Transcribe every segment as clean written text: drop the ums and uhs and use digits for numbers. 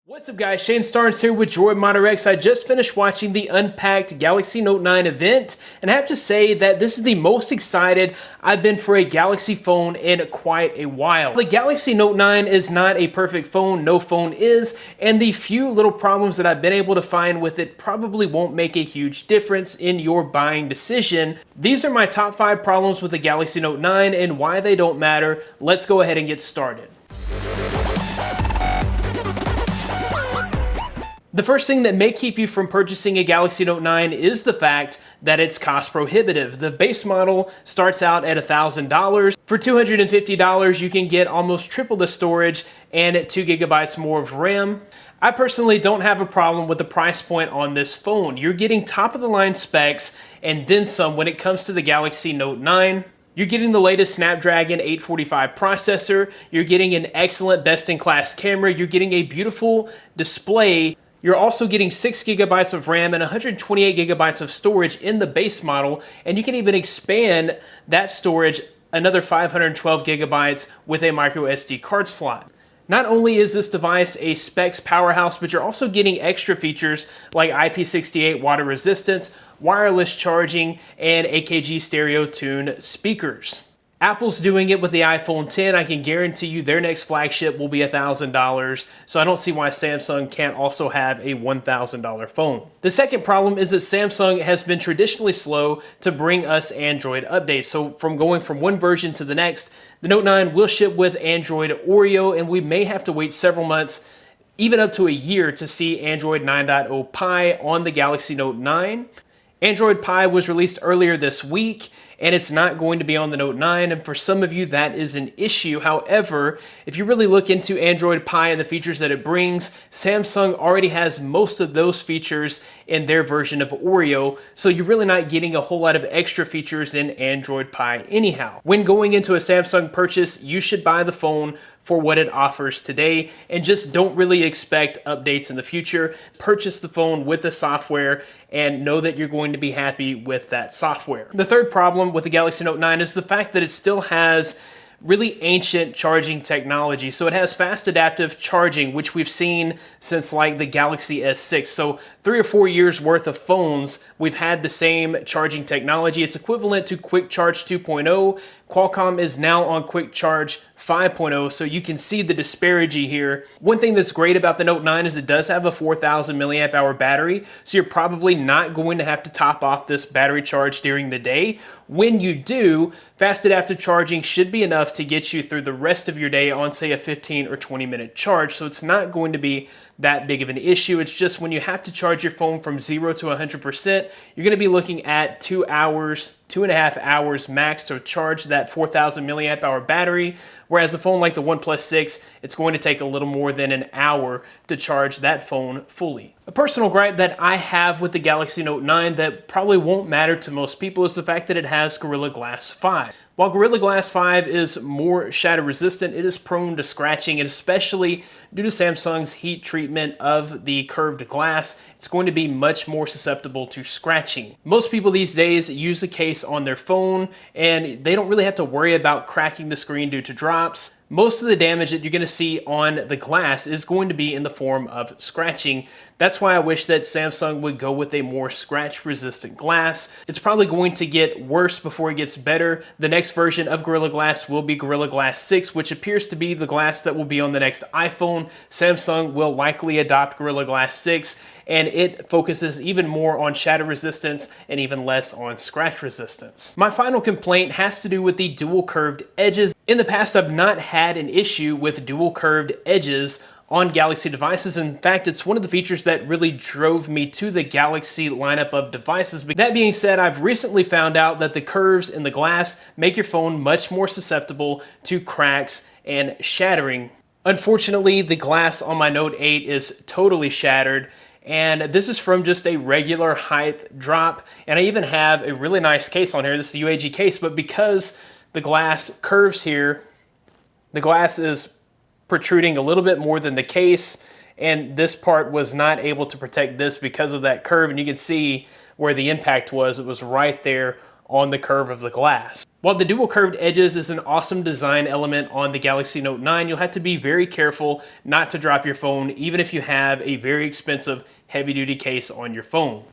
What's up guys, Shane Starnes here with Droid Modder X. I just finished watching the Unpacked Galaxy Note 9 event, and I have to say that this is the most excited I've been for a Galaxy phone in quite a while. The Galaxy Note 9 is not a perfect phone, no phone is, and the few little problems that I've been able to find with it probably won't make a huge difference in your buying decision. These are my top 5 problems with the Galaxy Note 9 and why they don't matter. Let's go ahead and get started. The first thing that may keep you from purchasing a Galaxy Note 9 is the fact that it's cost prohibitive. The base model starts out at $1,000. For $250, you can get almost triple the storage and 2 gigabytes more of RAM. I personally don't have a problem with the price point on this phone. You're getting top of the line specs and then some when it comes to the Galaxy Note 9. You're getting the latest Snapdragon 845 processor. You're getting an excellent best-in-class camera. You're getting a beautiful display. You're also getting 6 gigabytes of RAM and 128 gigabytes of storage in the base model, and you can even expand that storage another 512 gigabytes with a micro SD card slot. Not only is this device a specs powerhouse, but you're also getting extra features like IP68 water resistance, wireless charging, and AKG stereo tune speakers. Apple's doing it with the iPhone X. I can guarantee you their next flagship will be $1,000, so I don't see why Samsung can't also have a $1,000 phone. The second problem is that Samsung has been traditionally slow to bring us Android updates. So from going from one version to the next, the Note 9 will ship with Android Oreo, and we may have to wait several months, even up to a year, to see Android 9.0 Pie on the Galaxy Note 9. Android Pie was released earlier this week, and it's not going to be on the Note 9, and for some of you that is an issue. However, if you really look into Android Pie and the features that it brings, Samsung already has most of those features in their version of Oreo, so you're really not getting a whole lot of extra features in Android Pie anyhow. When going into a Samsung purchase, you should buy the phone for what it offers today and just don't really expect updates in the future. Purchase the phone with the software and know that you're going to be happy with that software. The third problem with the Galaxy Note 9 is the fact that it still has really ancient charging technology. So it has fast adaptive charging, which we've seen since like the Galaxy S6. So 3 or 4 years worth of phones, we've had the same charging technology. It's equivalent to Quick Charge 2.0. Qualcomm is now on Quick Charge 5.0, so you can see the disparity here. One thing that's great about the Note 9 is it does have a 4,000 milliamp hour battery, so you're probably not going to have to top off this battery charge during the day. When you do, fast adaptive charging should be enough to get you through the rest of your day on, say, a 15 or 20 minute charge, so it's not going to be that big of an issue. It's just when you have to charge your phone from 0 to 100%, you're going to be looking at 2 hours, 2.5 hours max to charge that 4,000 milliamp hour battery, whereas a phone like the OnePlus 6, it's going to take a little more than an hour to charge that phone fully. A personal gripe that I have with the Galaxy Note 9 that probably won't matter to most people is the fact that it has Gorilla Glass 5. While Gorilla Glass 5 is more shatter resistant, it is prone to scratching, and especially due to Samsung's heat treatment of the curved glass, it's going to be much more susceptible to scratching. Most people these days use the case on their phone, and they don't really have to worry about cracking the screen due to drops. Most of the damage that you're going to see on the glass is going to be in the form of scratching. That's why I wish that Samsung would go with a more scratch-resistant glass. It's probably going to get worse before it gets better. The next version of Gorilla Glass will be Gorilla Glass 6, which appears to be the glass that will be on the next iPhone. Samsung will likely adopt Gorilla Glass 6, and it focuses even more on shatter resistance and even less on scratch resistance. My final complaint has to do with the dual curved edges. In the past, I've not had an issue with dual curved edges on Galaxy devices. In fact, it's one of the features that really drove me to the Galaxy lineup of devices. But that being said, I've recently found out that the curves in the glass make your phone much more susceptible to cracks and shattering. Unfortunately, the glass on my Note 8 is totally shattered, and this is from just a regular height drop. And I even have a really nice case on here. This is the UAG case, but because the glass curves here, the glass is protruding a little bit more than the case, and this part was not able to protect this because of that curve. And you can see where the impact was. It was right there on the curve of the glass. While the dual curved edges is an awesome design element on the Galaxy Note 9, you'll have to be very careful not to drop your phone, even if you have a very expensive heavy-duty case on your phone.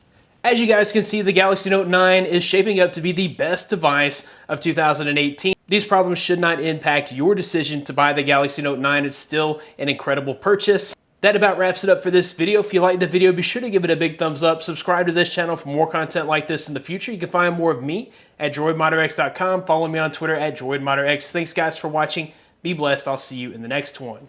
As you guys can see, the Galaxy Note 9 is shaping up to be the best device of 2018. These problems should not impact your decision to buy the Galaxy Note 9. It's still an incredible purchase. That about wraps it up for this video. If you liked the video, be sure to give it a big thumbs up. Subscribe to this channel for more content like this in the future. You can find more of me at droidmodderx.com. Follow me on Twitter at droidmodderx. Thanks guys for watching. Be blessed. I'll see you in the next one.